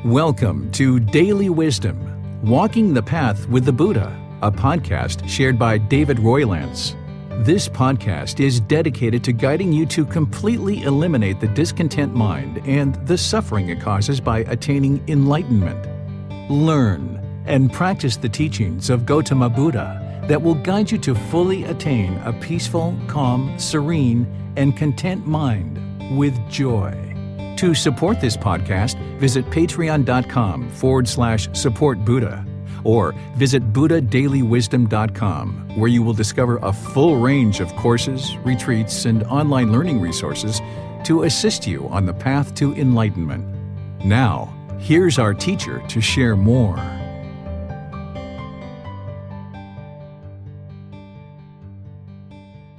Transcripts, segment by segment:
Welcome to Daily Wisdom, Walking the Path with the Buddha, a podcast shared by David Roylance. This podcast is dedicated to guiding you to completely eliminate the discontent mind and the suffering it causes by attaining enlightenment. Learn and practice the teachings of Gautama Buddha that will guide you to fully attain a peaceful, calm, serene, and content mind with joy. To support this podcast, visit patreon.com/supportbuddha or visit buddhadailywisdom.com, where you will discover a full range of courses, retreats, and online learning resources to assist you on the path to enlightenment. Now, here's our teacher to share more.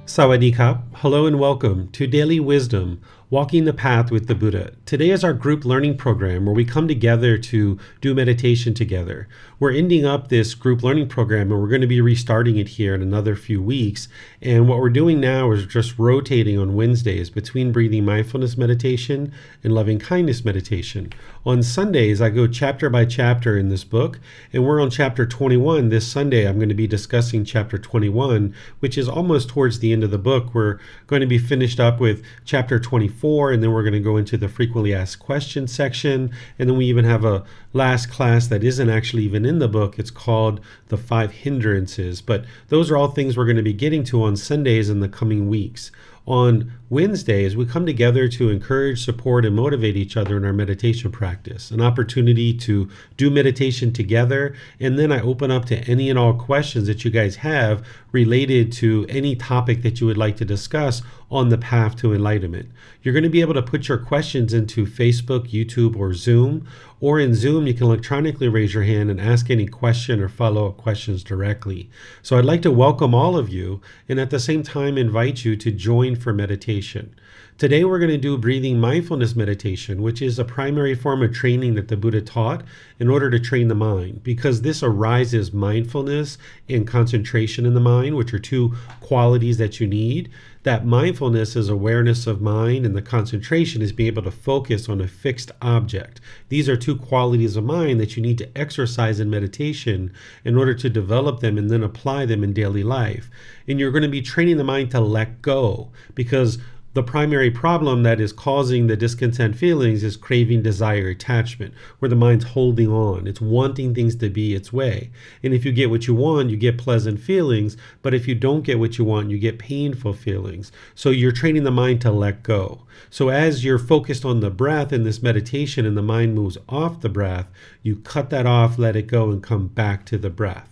Sawadee Kap. Hello and welcome to Daily Wisdom, Walking the Path with the Buddha. Today is our group learning program where we come together to do meditation together. We're ending up this group learning program and we're going to be restarting it here in another few weeks. And what we're doing now is just rotating on Wednesdays between Breathing Mindfulness Meditation and Loving Kindness Meditation. On Sundays, I go chapter by chapter in this book, and we're on chapter 21. This Sunday, I'm going to be discussing chapter 21, which is almost towards the end of the book. We're going to be finished up with chapter 24, and then we're going to go into the frequently asked questions section. And then we even have a last class that isn't actually even in the book. It's called The 5 Hindrances. But those are all things we're going to be getting to on Sundays in the coming weeks. On Wednesdays, we come together to encourage, support, and motivate each other in our meditation practice, an opportunity to do meditation together, and then I open up to any and all questions that you guys have related to any topic that you would like to discuss on the path to enlightenment. You're going to be able to put your questions into Facebook, YouTube, or Zoom, or in Zoom, you can electronically raise your hand and ask any question or follow-up questions directly. So I'd like to welcome all of you, and at the same time invite you to join for meditation. Today we're going to do Breathing Mindfulness Meditation, which is a primary form of training that the Buddha taught in order to train the mind, because this arises mindfulness and concentration in the mind, which are two qualities that you need. That mindfulness is awareness of mind, and the concentration is being able to focus on a fixed object. These are two qualities of mind that you need to exercise in meditation in order to develop them and then apply them in daily life. And you're going to be training the mind to let go, because the primary problem that is causing the discontent feelings is craving, desire, attachment, where the mind's holding on. It's wanting things to be its way. And if you get what you want, you get pleasant feelings. But if you don't get what you want, you get painful feelings. So you're training the mind to let go. So as you're focused on the breath in this meditation and the mind moves off the breath, you cut that off, let it go, and come back to the breath.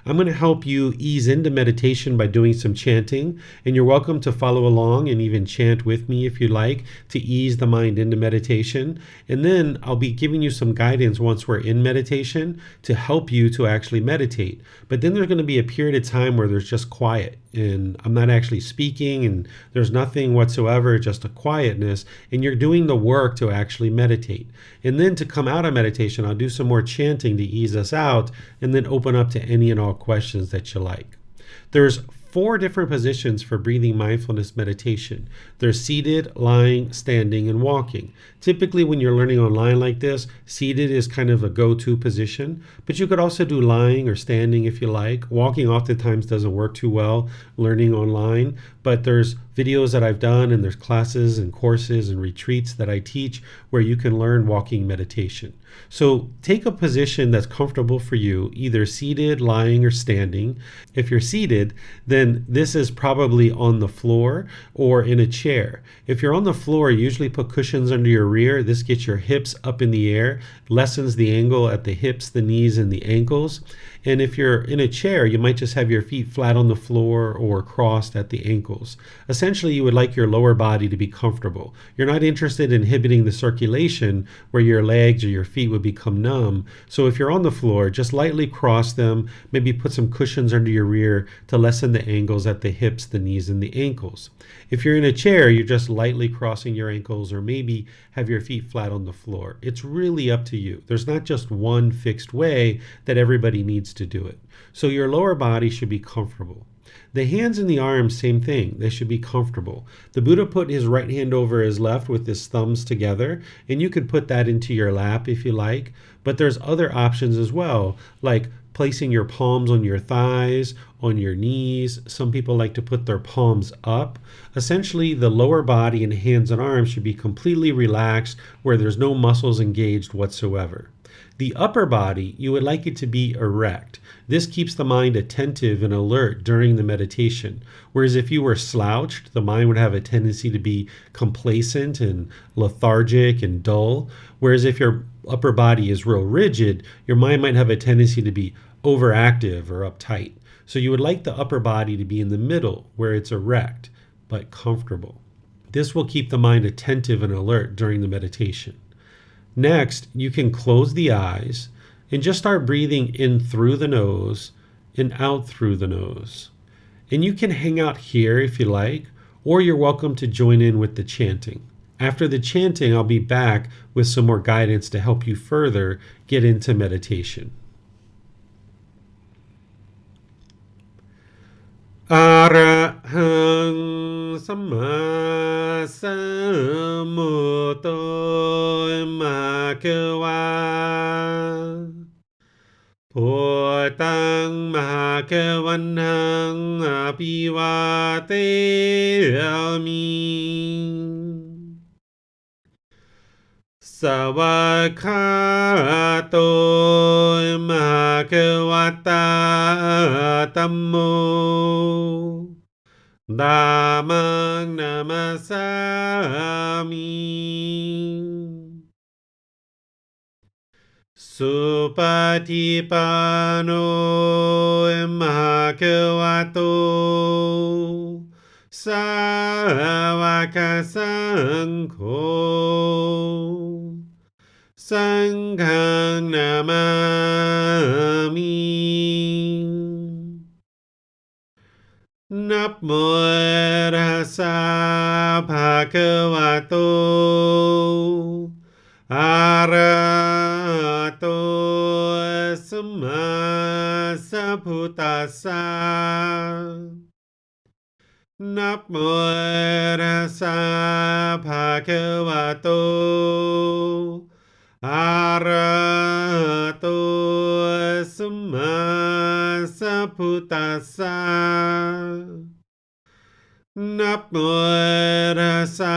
I'm going to help you ease into meditation by doing some chanting, and you're welcome to follow along and even chant with me if you like to ease the mind into meditation. And then I'll be giving you some guidance once we're in meditation to help you to actually meditate. But then there's going to be a period of time where there's just quiet, and I'm not actually speaking, and there's nothing whatsoever, just a quietness, and you're doing the work to actually meditate. And then to come out of meditation, I'll do some more chanting to ease us out, and then open up to any and all questions that you like. There's 4 different positions for breathing mindfulness meditation. There's seated, lying, standing, and walking. Typically, when you're learning online like this, seated is kind of a go-to position, but you could also do lying or standing if you like. Walking oftentimes doesn't work too well learning online, but there's videos that I've done, and there's classes and courses and retreats that I teach where you can learn walking meditation. So take a position that's comfortable for you, either seated, lying, or standing. If you're seated, then this is probably on the floor or in a chair. If you're on the floor, usually put cushions under your rear. This gets your hips up in the air, lessens the angle at the hips, the knees, and the ankles. And if you're in a chair, you might just have your feet flat on the floor or crossed at the ankles. Essentially, you would like your lower body to be comfortable. You're not interested in inhibiting the circulation where your legs or your feet would become numb. So if you're on the floor, just lightly cross them, maybe put some cushions under your rear to lessen the angles at the hips, the knees, and the ankles. If you're in a chair, you're just lightly crossing your ankles, or maybe have your feet flat on the floor. It's really up to you. There's not just one fixed way that everybody needs to do it. So your lower body should be comfortable. The hands and the arms, same thing. They should be comfortable. The Buddha put his right hand over his left with his thumbs together, and you could put that into your lap if you like. But there's other options as well, like placing your palms on your thighs, on your knees. Some people like to put their palms up. Essentially, the lower body and hands and arms should be completely relaxed where there's no muscles engaged whatsoever. The upper body, you would like it to be erect. This keeps the mind attentive and alert during the meditation. Whereas if you were slouched, the mind would have a tendency to be complacent and lethargic and dull. Whereas if your upper body is real rigid, your mind might have a tendency to be overactive or uptight. So you would like the upper body to be in the middle where it's erect but comfortable. This will keep the mind attentive and alert during the meditation. Next, you can close the eyes and just start breathing in through the nose and out through the nose. And you can hang out here if you like, or you're welcome to join in with the chanting. After the chanting, I'll be back with some more guidance to help you further get into meditation. Arahang Sama Sambuddho Bhagava Bhutang Bhagavanang Abhivateyami Savakato Bhagavata Tammo Dhammang Namasami Supatipano Bhagavato Savaka Sangho Sanghang Namami Namo Tassa Bhagavato Arahato Samma Sambuddhassa Namo Tassa Bhagavato Arahato Samma Sambuddhassa Namo Tassa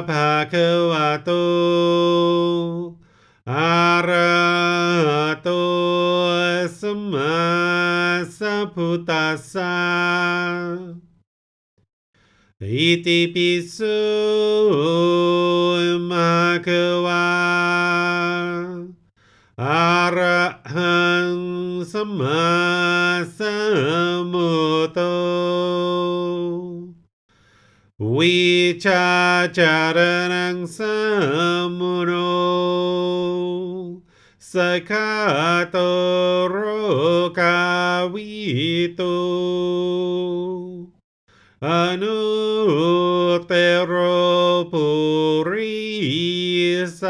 Bhagavato Arahato Samma Sambuddhassa Iti pisu Bhagava Arahang Samma Sambuddho Vichacharanang Sammuno Sakato Rokavito Anuttaro Purisa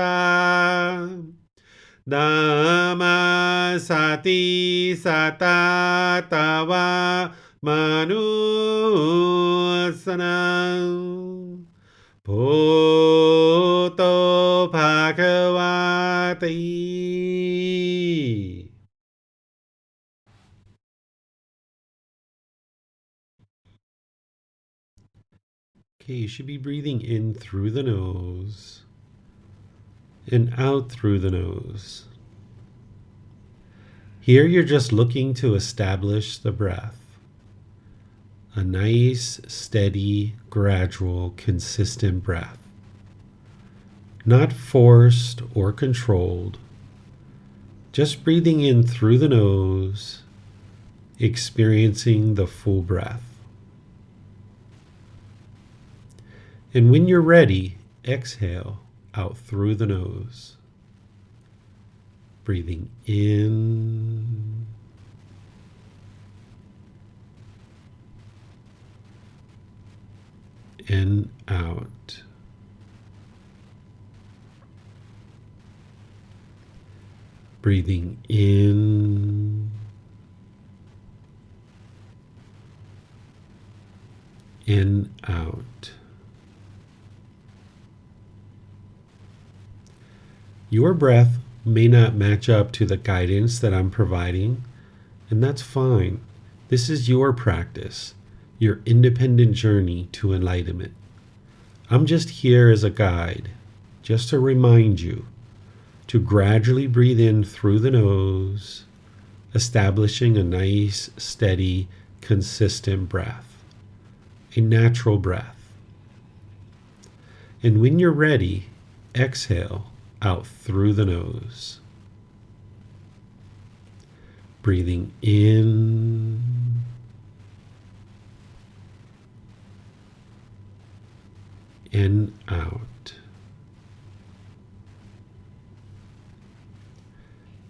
Dhamma Sati Satatava Manusanam Bhutto Bhagavati. Okay, you should be breathing in through the nose and out through the nose. Here you're just looking to establish the breath. A nice, steady, gradual, consistent breath. Not forced or controlled. Just breathing in through the nose, experiencing the full breath. And when you're ready, exhale out through the nose. Breathing in and out. Breathing in in, out. Your breath may not match up to the guidance that I'm providing, and that's fine. This is your practice, your independent journey to enlightenment. I'm just here as a guide, just to remind you to gradually breathe in through the nose, establishing a nice, steady, consistent breath, a natural breath. And when you're ready, exhale out through the nose. Breathing in and out.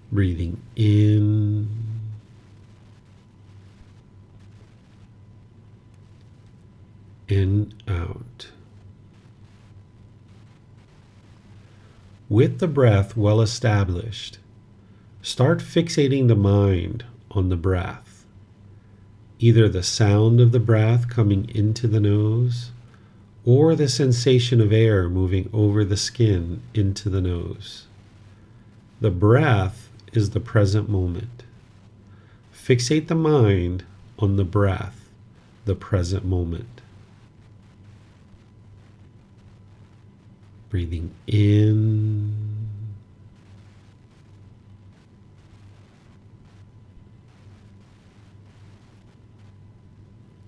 Breathing in and out. With the breath well established, start fixating the mind on the breath, either the sound of the breath coming into the nose or the sensation of air moving over the skin into the nose. The breath is the present moment. Fixate the mind on the breath, the present moment. Breathing in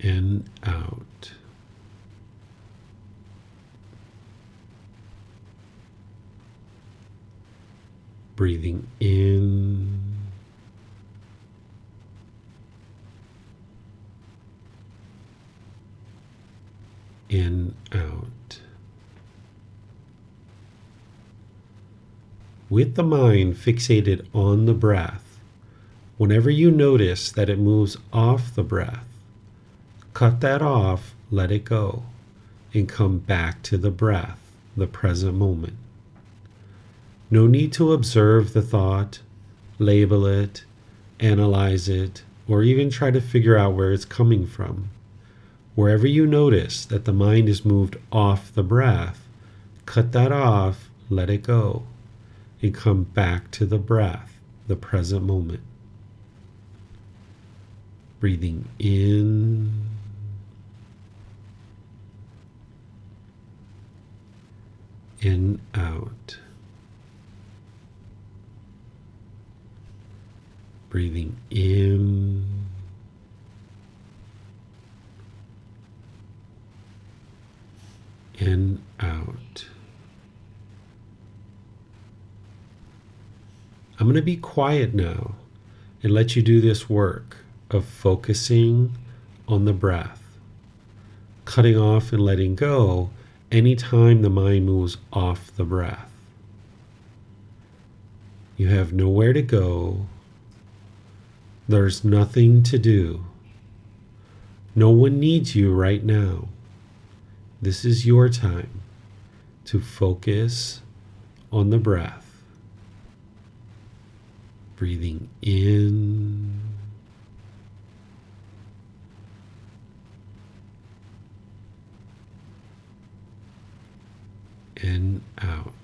and out. Breathing in and out. With the mind fixated on the breath, whenever you notice that it moves off the breath, cut that off, let it go, and come back to the breath, the present moment. No need to observe the thought, label it, analyze it, or even try to figure out where it's coming from. Wherever you notice that the mind is moved off the breath, cut that off, let it go, and come back to the breath, the present moment. Breathing in and out. Breathing in and out. I'm going to be quiet now and let you do this work of focusing on the breath, cutting off and letting go anytime the mind moves off the breath. You have nowhere to go. There's nothing to do. No one needs you right now. This is your time to focus on the breath. Breathing in and out.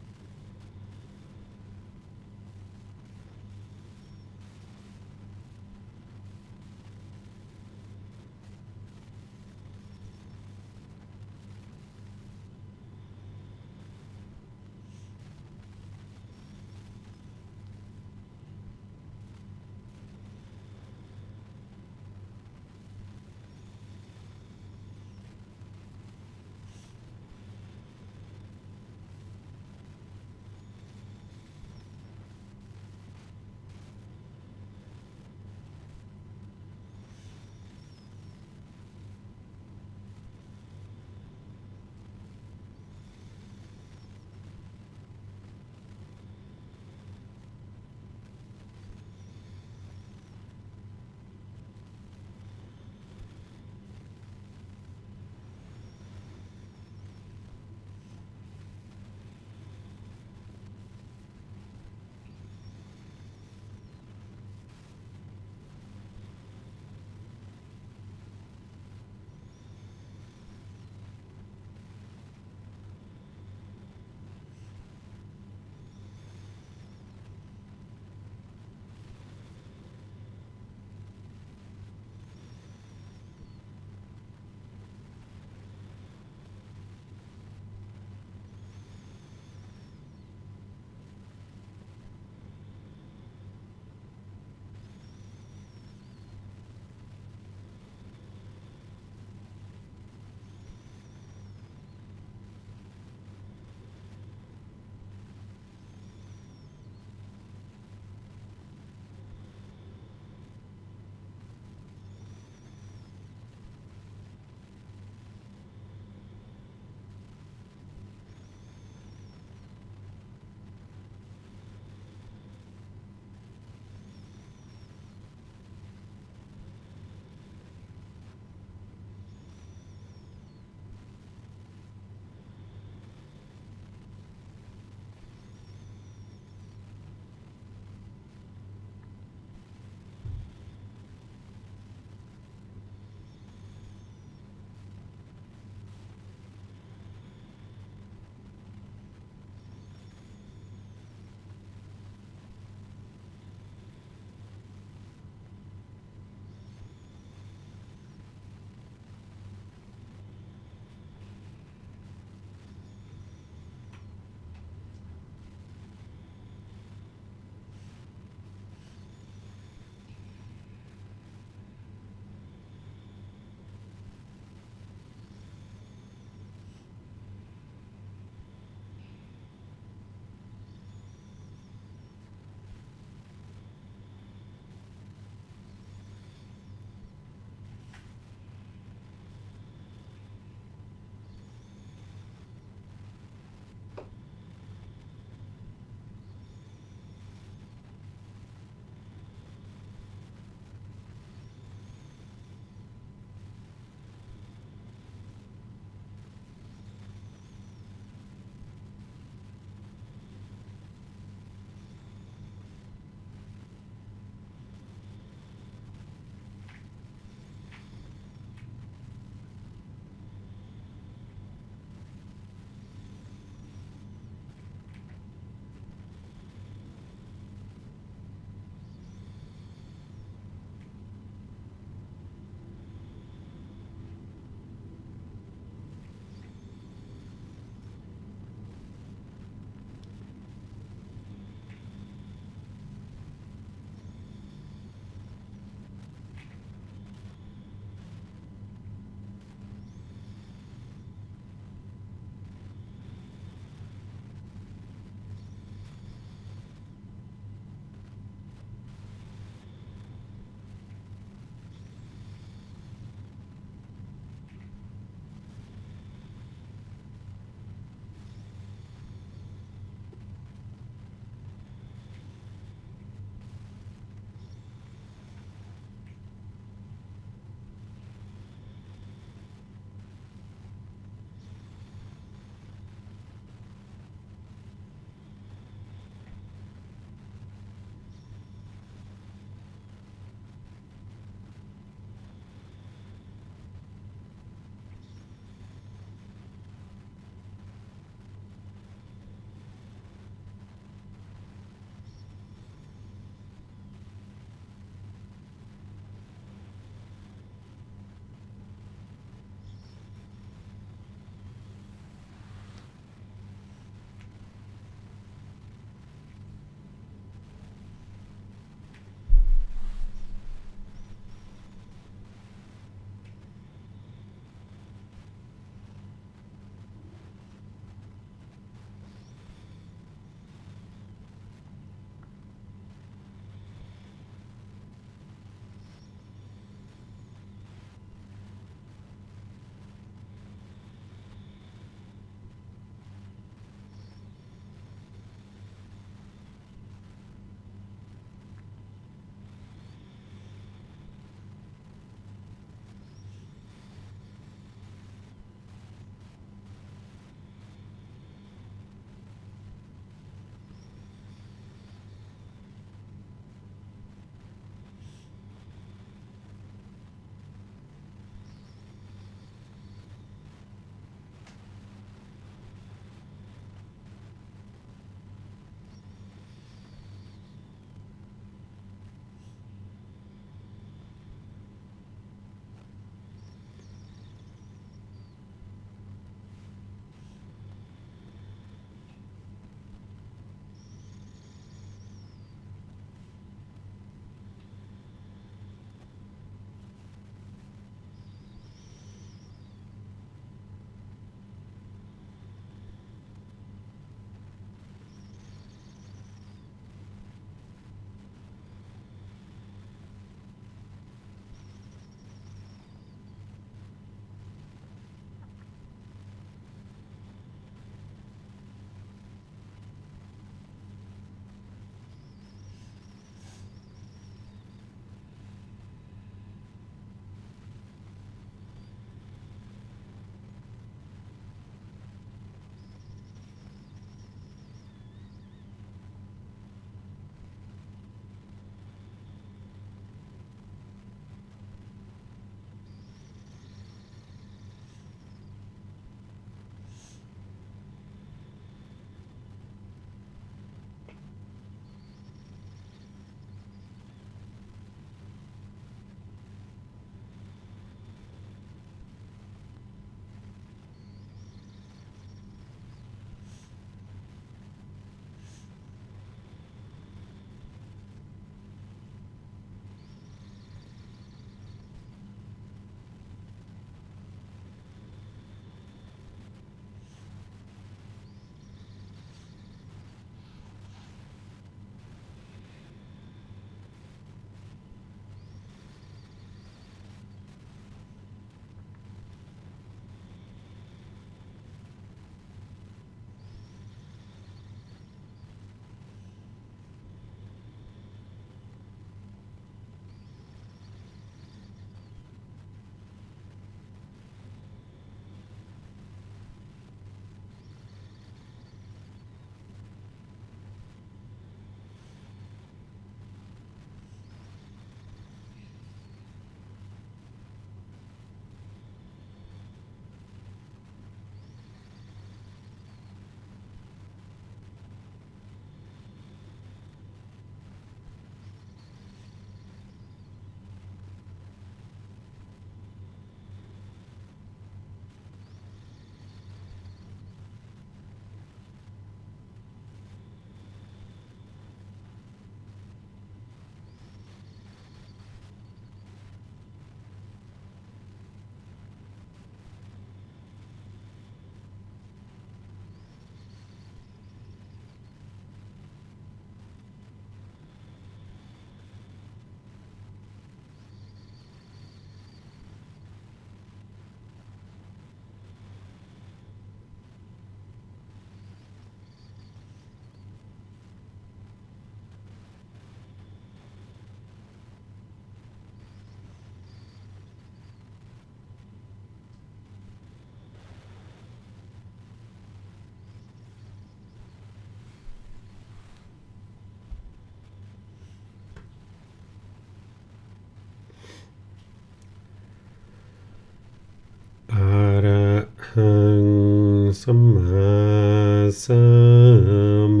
โม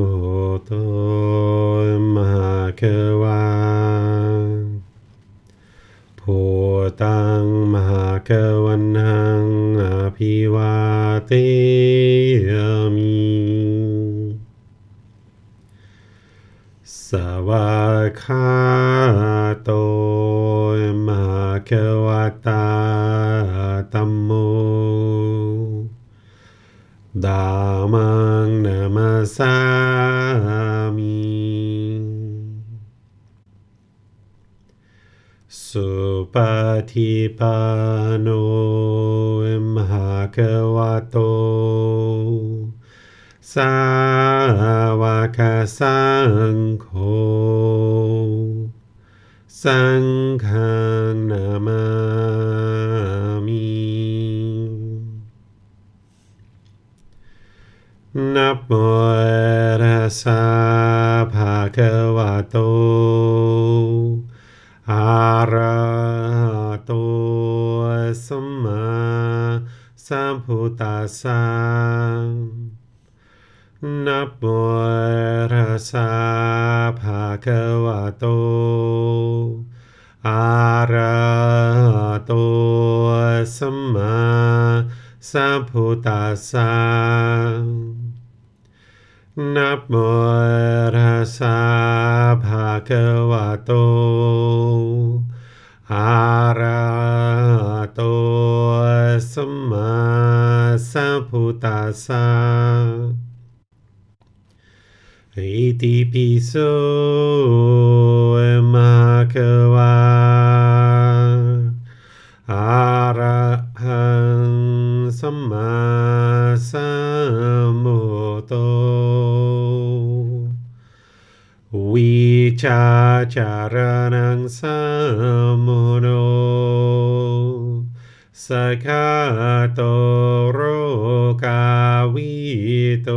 โตมหะคะวาพุทธังมหะคะวันหังอภิวาเทมิสวากขาโตมหะคะวะตาธัมโมธัมมังนามัสสามิสุปฏิปันโนมหะคะวะโตสาวกสังโฆสังฆังนามามินะโมตัสสะภะคะวะโตอะระหะโตสัมมาสัมพุทธัสสะนะโมตัสสะภะคะวะโตอะระหะโตสัมมาสัมพุทธัสสะนะโมตัสสะภะคะวะโตอะระหะโตสัมมาสัมพุทธัสสะอิติปิโสภะคะวะอะระหังสัมมาสัมพุทโธวิชาจารณังสัมมุโนสกขาโตโรกาวิโต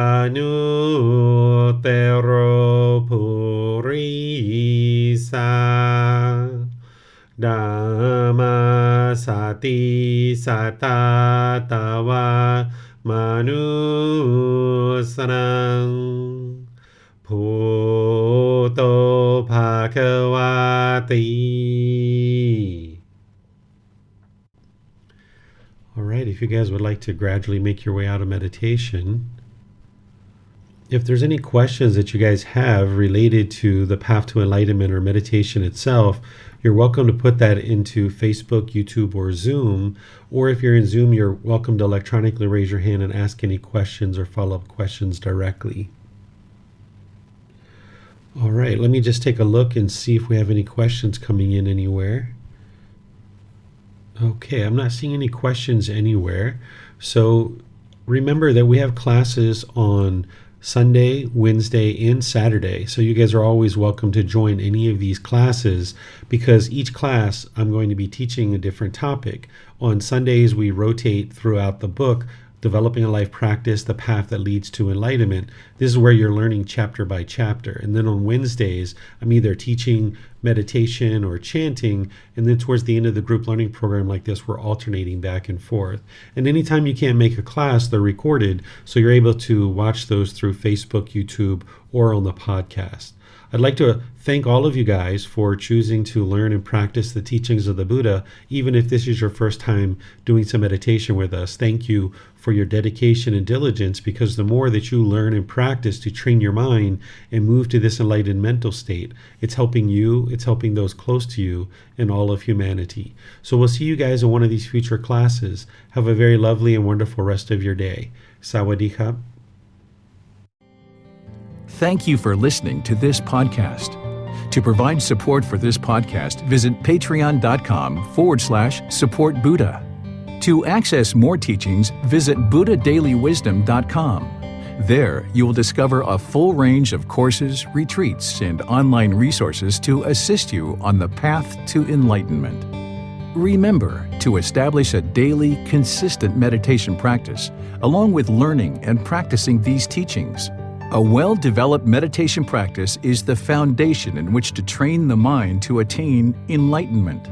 อนุเตโรภูริสาธัมมาสติสัตตาตวามนุสนังพุทโธภะคะวะติ All right, if you guys would like to gradually make your way out of meditation, if there's any questions that you guys have related to the path to enlightenment or meditation itself, you're welcome to put that into Facebook, YouTube, or Zoom. Or if you're in Zoom, you're welcome to electronically raise your hand and ask any questions or follow-up questions directly. All right, let me just take a look and see if we have any questions coming in anywhere. Okay, I'm not seeing any questions anywhere. So remember that we have classes on Sunday, Wednesday, and Saturday. So you guys are always welcome to join any of these classes because each class I'm going to be teaching a different topic. On Sundays, we rotate throughout the book, Developing a Life Practice, The Path That Leads to Enlightenment. This is where you're learning chapter by chapter. And then on Wednesdays, I'm either teaching meditation or chanting. And then towards the end of the group learning program like this, we're alternating back and forth. And anytime you can't make a class, they're recorded. So you're able to watch those through Facebook, YouTube, or on the podcast. I'd like to thank all of you guys for choosing to learn and practice the teachings of the Buddha, even if this is your first time doing some meditation with us. Thank you for your dedication and diligence, because the more that you learn and practice to train your mind and move to this enlightened mental state, it's helping you, it's helping those close to you, and all of humanity. So we'll see you guys in one of these future classes. Have a very lovely and wonderful rest of your day. Sawadee khap. Thank you for listening to this podcast. To provide support for this podcast, visit patreon.com/support Buddha. To access more teachings, visit buddhadailywisdom.com. There, you will discover a full range of courses, retreats, and online resources to assist you on the path to enlightenment. Remember to establish a daily, consistent meditation practice, along with learning and practicing these teachings. A well-developed meditation practice is the foundation in which to train the mind to attain enlightenment.